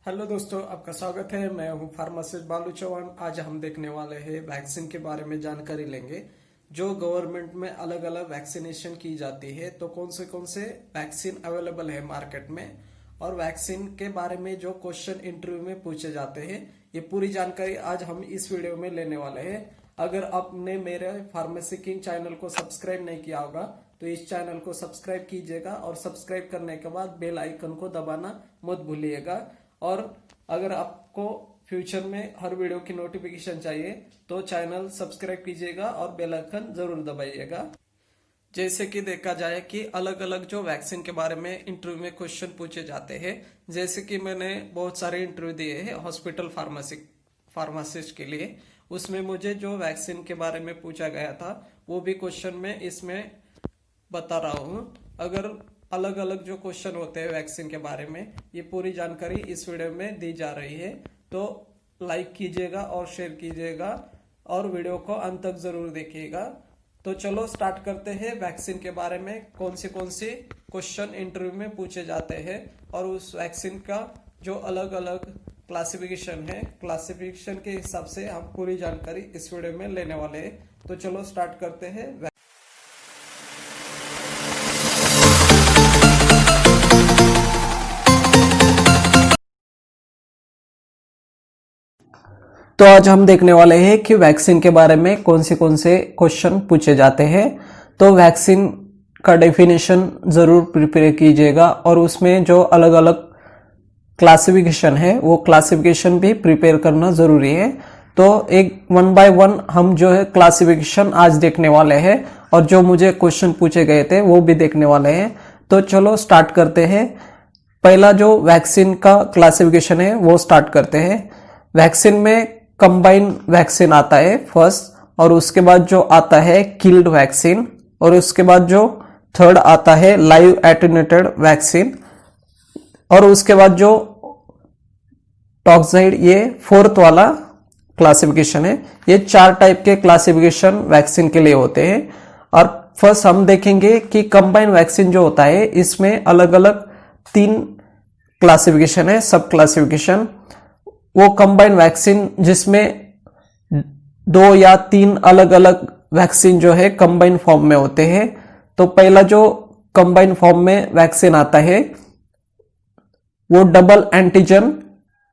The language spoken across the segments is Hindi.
हेलो दोस्तों, आपका स्वागत है। मैं हूं फार्मासिस्ट बालू चौहान। आज हम देखने वाले हैं वैक्सीन के बारे में जानकारी लेंगे। जो गवर्नमेंट में अलग अलग वैक्सीनेशन की जाती है, तो कौन से वैक्सीन अवेलेबल है मार्केट में, और वैक्सीन के बारे में जो क्वेश्चन इंटरव्यू में पूछे जाते हैं, ये पूरी जानकारी आज हम इस वीडियो में लेने वाले हैं। अगर आपने मेरे फार्मेसी किंग चैनल को सब्सक्राइब नहीं किया होगा तो इस चैनल को सब्सक्राइब कीजिएगा, और सब्सक्राइब करने के बाद बेल आइकन को दबाना मत भूलिएगा। और अगर आपको फ्यूचर में हर वीडियो की नोटिफिकेशन चाहिए तो चैनल सब्सक्राइब कीजिएगा और बेल आइकन जरूर दबाइएगा। जैसे कि देखा जाए कि अलग अलग जो वैक्सीन के बारे में इंटरव्यू में क्वेश्चन पूछे जाते हैं, जैसे कि मैंने बहुत सारे इंटरव्यू दिए हैं हॉस्पिटल फार्मासिस्ट के लिए। उसमें मुझे जो वैक्सीन के बारे में पूछा गया था वो भी क्वेश्चन में इसमें बता रहा हूँ। अगर अलग अलग जो क्वेश्चन होते हैं वैक्सीन के बारे में, ये पूरी जानकारी इस वीडियो में दी जा रही है। तो लाइक कीजिएगा और शेयर कीजिएगा और वीडियो को अंत तक जरूर देखिएगा। तो चलो स्टार्ट करते हैं वैक्सीन के बारे में। कौन से क्वेश्चन इंटरव्यू में पूछे जाते हैं और उस वैक्सीन का जो अलग अलग क्लासिफिकेशन है, क्लासिफिकेशन के हिसाब से हम पूरी जानकारी इस वीडियो में लेने वाले हैं। तो चलो स्टार्ट करते हैं। तो आज हम देखने वाले हैं कि वैक्सीन के बारे में कौन से क्वेश्चन पूछे जाते हैं। तो वैक्सीन का डेफिनेशन जरूर प्रिपेयर कीजिएगा, और उसमें जो अलग अलग क्लासिफिकेशन है वो क्लासिफिकेशन भी प्रिपेयर करना जरूरी है। तो एक वन बाय वन हम जो है क्लासिफिकेशन आज देखने वाले हैं, और जो मुझे क्वेश्चन पूछे गए थे वो भी देखने वाले हैं। तो चलो स्टार्ट करते हैं। पहला जो वैक्सीन का क्लासिफिकेशन है वो स्टार्ट करते हैं। वैक्सीन में कंबाइन वैक्सीन आता है फर्स्ट, और उसके बाद जो आता है किल्ड वैक्सीन, और उसके बाद जो थर्ड आता है लाइव एटेन्यूएटेड वैक्सीन, और उसके बाद जो टॉक्साइड, ये फोर्थ वाला क्लासिफिकेशन है। ये 4 टाइप के क्लासिफिकेशन वैक्सीन के लिए होते हैं। और फर्स्ट हम देखेंगे कि कंबाइन वैक्सीन जो होता है, इसमें अलग अलग 3 क्लासिफिकेशन है, सब क्लासिफिकेशन। वो कंबाइन वैक्सीन जिसमें 2 या 3 अलग अलग वैक्सीन जो है कंबाइन फॉर्म में होते हैं। तो पहला जो कंबाइन फॉर्म में वैक्सीन आता है वो डबल एंटीजन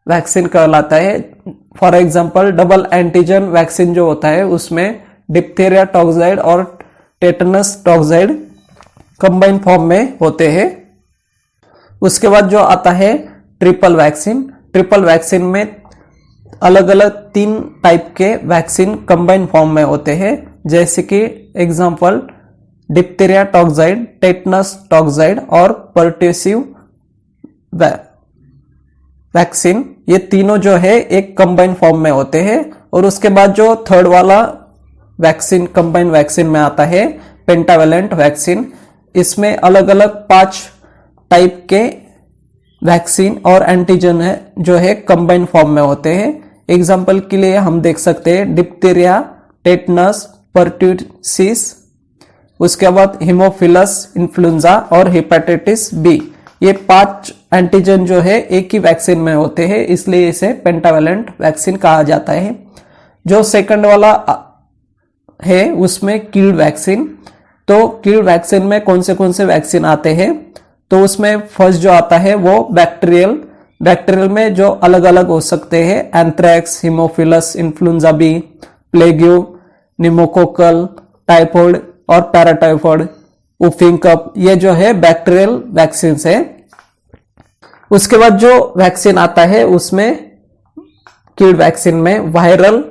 वैक्सीन कहलाता है। For example double antigen vaccine जो होता है उसमें डिप्थीरिया टॉक्साइड और टेटनस टॉक्साइड कंबाइन फॉर्म में होते हैं। उसके बाद जो आता है ट्रिपल वैक्सीन। ट्रिपल वैक्सीन में अलग अलग 3 टाइप के वैक्सीन कंबाइन फॉर्म में होते हैं, जैसे कि example diphtheria toxoid, tetanus toxoid और पर्ट्यूसिव वैक्सीन। ये तीनों जो है एक कंबाइन फॉर्म में होते हैं। और उसके बाद जो थर्ड वाला वैक्सीन कंबाइन वैक्सीन में आता है पेंटावेलेंट वैक्सीन। इसमें अलग अलग 5 टाइप के वैक्सीन और एंटीजन है जो है कंबाइन फॉर्म में होते हैं। एग्जाम्पल के लिए हम देख सकते हैं डिप्थीरिया, टेटनस, पर्ट्यूसिस, उसके बाद हिमोफिलस इन्फ्लुएंजा और हेपेटाइटिस बी। ये 5 एंटीजन जो है एक ही वैक्सीन में होते हैं, इसलिए इसे पेंटावेलेंट वैक्सीन कहा जाता है। जो सेकंड वाला है उसमें किल्ड वैक्सीन। तो किल्ड वैक्सीन में कौन से वैक्सीन आते हैं, तो उसमें फर्स्ट जो आता है वो बैक्टीरियल में जो अलग अलग हो सकते हैं, anthrax, haemophilus influenza B, plague, pneumococcal, typhoid और पैराटाइफॉइड, वुफिंग कफ, ये जो है बैक्टीरियल वैक्सीन है। उसके बाद जो वैक्सीन आता है उसमें किल्ड वैक्सीन में वायरल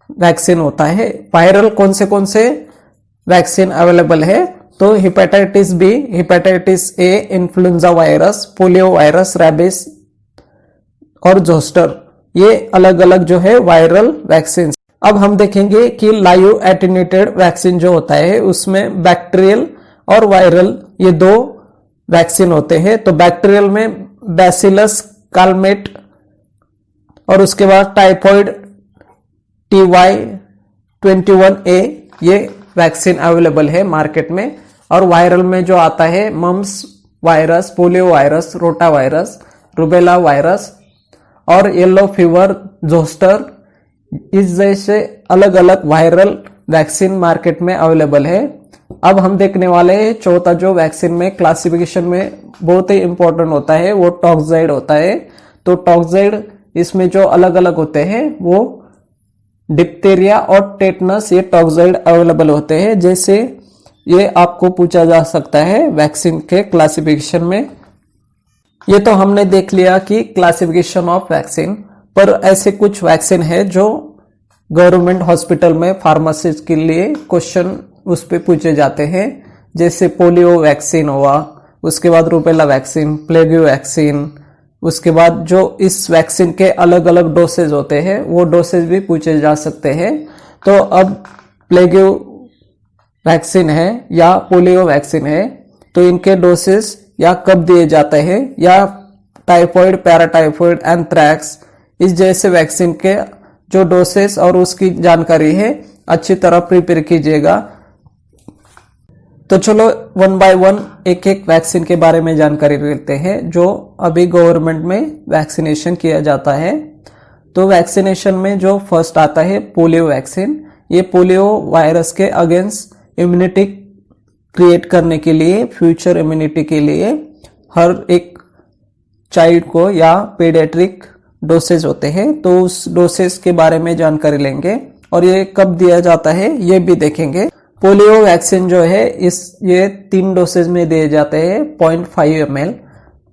वैक्सीन होता है। वायरल कौन से वैक्सीन अवेलेबल है, तो hepatitis B, hepatitis A, influenza virus, polio virus, rabies और जोस्टर, ये अलग अलग जो है वायरल वैक्सीन। अब हम देखेंगे कि लाइव एटेन्यूएटेड वैक्सीन जो होता है उसमें बैक्टीरियल और वायरल ये 2 वैक्सीन होते हैं। तो बैक्टीरियल में बैसिलस कालमेट, और उसके बाद टाइफॉइड TY21A, ये वैक्सीन अवेलेबल है मार्केट में। और वायरल में जो आता है mumps virus, polio virus, rota virus, rubella virus, और येलो फीवर, जोस्टर, इस जैसे अलग अलग वायरल वैक्सीन मार्केट में अवेलेबल है। अब हम देखने वाले हैं चौथा जो वैक्सीन में क्लासिफिकेशन में बहुत ही इंपॉर्टेंट होता है, वो टॉक्साइड होता है। तो टॉक्साइड इसमें जो अलग अलग होते हैं वो डिप्थीरिया और टेटनस, ये टॉक्साइड अवेलेबल होते हैं। जैसे ये आपको पूछा जा सकता है वैक्सीन के क्लासिफिकेशन में। ये तो हमने देख लिया कि क्लासिफिकेशन ऑफ वैक्सीन, पर ऐसे कुछ वैक्सीन है जो गवर्नमेंट हॉस्पिटल में फार्मासिस्ट के लिए क्वेश्चन उस पे पूछे जाते हैं। जैसे पोलियो वैक्सीन हुआ, उसके बाद रूबेला वैक्सीन, प्लेग वैक्सीन, उसके बाद जो इस वैक्सीन के अलग अलग डोसेज होते हैं वो डोसेज भी पूछे जा सकते हैं। तो अब प्लेग वैक्सीन है या पोलियो वैक्सीन है तो इनके डोसेज या कब दिए जाते हैं, या टाइफॉइड, पैराटाइफॉइड, एंथ्रैक्स, इस जैसे वैक्सीन के जो डोसेस और उसकी जानकारी है अच्छी तरह प्रिपेयर कीजिएगा। तो चलो वन बाय वन एक एक वैक्सीन के बारे में जानकारी लेते हैं जो अभी गवर्नमेंट में वैक्सीनेशन किया जाता है। तो वैक्सीनेशन में जो फर्स्ट आता है पोलियो वैक्सीन। ये पोलियो वायरस के अगेंस्ट इम्यूनिटी क्रिएट करने के लिए, फ्यूचर इम्यूनिटी के लिए हर एक चाइल्ड को या पीडियाट्रिक डोसेज होते हैं, तो उस डोसेज के बारे में जानकारी लेंगे और ये कब दिया जाता है ये भी देखेंगे। पोलियो वैक्सीन जो है ये 3 डोसेज में दिए जाते हैं। 0.5 ml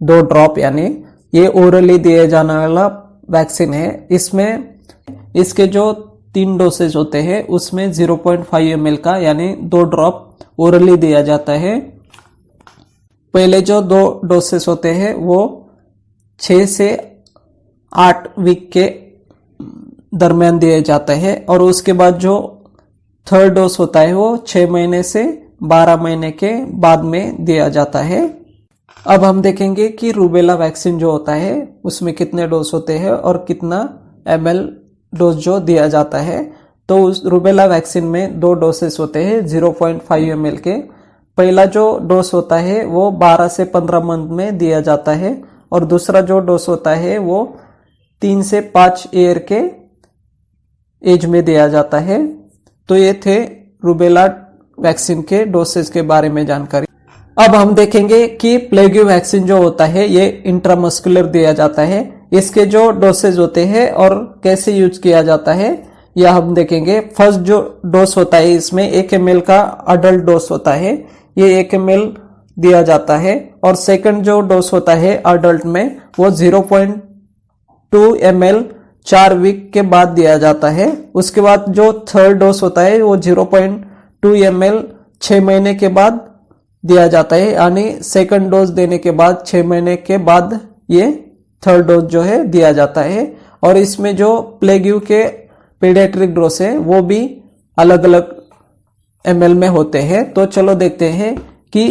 2 ड्रॉप, यानी ये ओरली दिए जाने वाला वैक्सीन है। इसमें इसके जो 3 डोसेज होते हैं उसमें 0.5 ml का यानी 2 ड्रॉप ओरली दिया जाता है। पहले जो 2 डोसेज होते हैं वो 6 से 8 वीक के दरमियान दिए जाते हैं और उसके बाद जो थर्ड डोज होता है वो 6 महीने से 12 महीने के बाद में दिया जाता है। अब हम देखेंगे कि रूबेला वैक्सीन जो होता है उसमें कितने डोज होते हैं और कितना ml डोज जो दिया जाता है। तो उस रूबेला वैक्सीन में 2 डोसेस होते हैं 0.5 ml के। पहला जो डोज होता है वो 12 से 15 मंथ में दिया जाता है और दूसरा जो डोज होता है वो 3 से 5 ईयर के एज में दिया जाता है। तो ये थे रूबेला वैक्सीन के डोसेज के बारे में जानकारी। अब हम देखेंगे कि प्लेग वैक्सीन जो होता है ये इंट्रामस्कुलर दिया जाता है। इसके जो डोसेज होते हैं और कैसे यूज किया जाता है यह हम देखेंगे। फर्स्ट जो डोज होता है इसमें 1 ml का अडल्ट डोज होता है, ये 1 ml दिया जाता है। और सेकंड जो डोज होता है अडल्ट में वो 0.2 ml 4 वीक के बाद दिया जाता है। उसके बाद जो थर्ड डोज होता है वो 0.2 ml 6 महीने के बाद दिया जाता है, यानी सेकंड डोज देने के बाद 6 महीने के बाद ये थर्ड डोज जो है दिया जाता है। और इसमें जो प्लेग के पीडियाट्रिक डोज है वो भी अलग अलग ml में होते हैं। तो चलो देखते हैं कि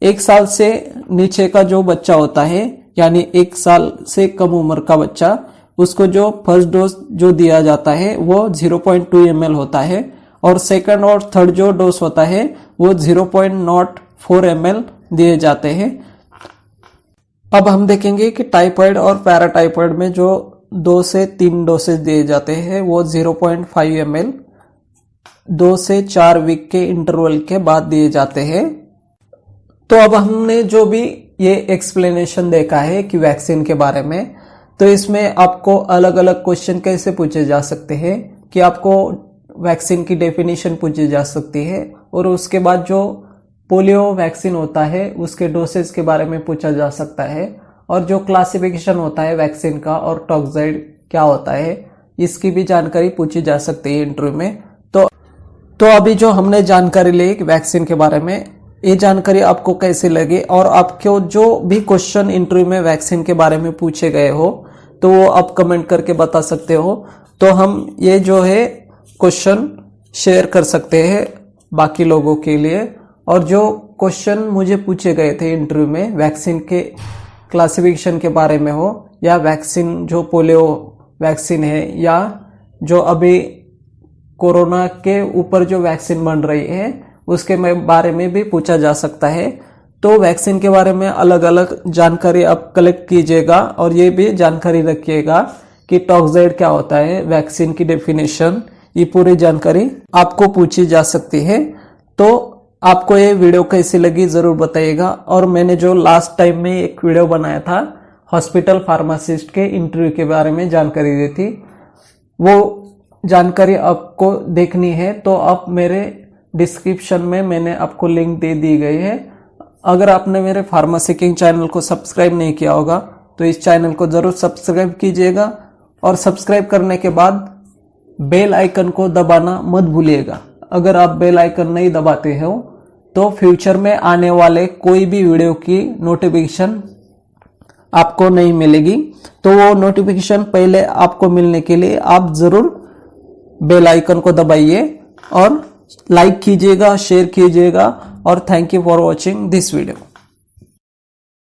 1 साल से नीचे का जो बच्चा होता है, यानी 1 साल से कम उम्र का बच्चा, उसको जो फर्स्ट डोज जो दिया जाता है वो 0.2 ml होता है और सेकंड और थर्ड जो डोज होता है वो 0.04 ml दिए जाते हैं। अब हम देखेंगे कि टाइफाइड और पैराटाइफाइड में जो 2 से 3 डोसेज दिए जाते हैं वो 0.5 ml 2 से 4 वीक के इंटरवल के बाद दिए जाते हैं। तो अब हमने जो भी ये एक्सप्लेनेशन देखा है कि वैक्सीन के बारे में, तो इसमें आपको अलग अलग क्वेश्चन कैसे पूछे जा सकते हैं कि आपको वैक्सीन की डेफिनेशन पूछी जा सकती है और उसके बाद जो पोलियो वैक्सीन होता है उसके डोसेज के बारे में पूछा जा सकता है और जो क्लासिफिकेशन होता है वैक्सीन का और टॉक्साइड क्या होता है इसकी भी जानकारी पूछी जा सकती है इंटरव्यू में। तो अभी जो हमने जानकारी ली वैक्सीन के बारे में, ये जानकारी आपको कैसी लगी और आपको जो भी क्वेश्चन इंटरव्यू में वैक्सीन के बारे में पूछे गए हो तो वो आप कमेंट करके बता सकते हो। तो हम ये जो है क्वेश्चन शेयर कर सकते हैं बाकी लोगों के लिए। और जो क्वेश्चन मुझे पूछे गए थे इंटरव्यू में वैक्सीन के क्लासिफिकेशन के बारे में हो या वैक्सीन जो पोलियो वैक्सीन है या जो अभी कोरोना के ऊपर जो वैक्सीन बन रही है उसके बारे में भी पूछा जा सकता है। तो वैक्सीन के बारे में अलग अलग जानकारी आप कलेक्ट कीजिएगा और ये भी जानकारी रखिएगा कि टॉक्साइड क्या होता है, वैक्सीन की डेफिनेशन, ये पूरी जानकारी आपको पूछी जा सकती है। तो आपको ये वीडियो कैसी लगी जरूर बताइएगा। और मैंने जो लास्ट टाइम में एक वीडियो बनाया था हॉस्पिटल फार्मासिस्ट के इंटरव्यू के बारे में जानकारी दी थी, वो जानकारी आपको देखनी है तो आप मेरे डिस्क्रिप्शन में मैंने आपको लिंक दे दी गई है। अगर आपने मेरे फार्मेसी किंग चैनल को सब्सक्राइब नहीं किया होगा तो इस चैनल को जरूर सब्सक्राइब कीजिएगा, और सब्सक्राइब करने के बाद बेल आइकन को दबाना मत भूलिएगा। अगर आप बेल आइकन नहीं दबाते हो तो फ्यूचर में आने वाले कोई भी वीडियो की नोटिफिकेशन आपको नहीं मिलेगी। तो वो नोटिफिकेशन पहले आपको मिलने के लिए आप जरूर बेल आइकन को दबाइए और लाइक कीजिएगा, शेयर कीजिएगा। और thank you for watching this video.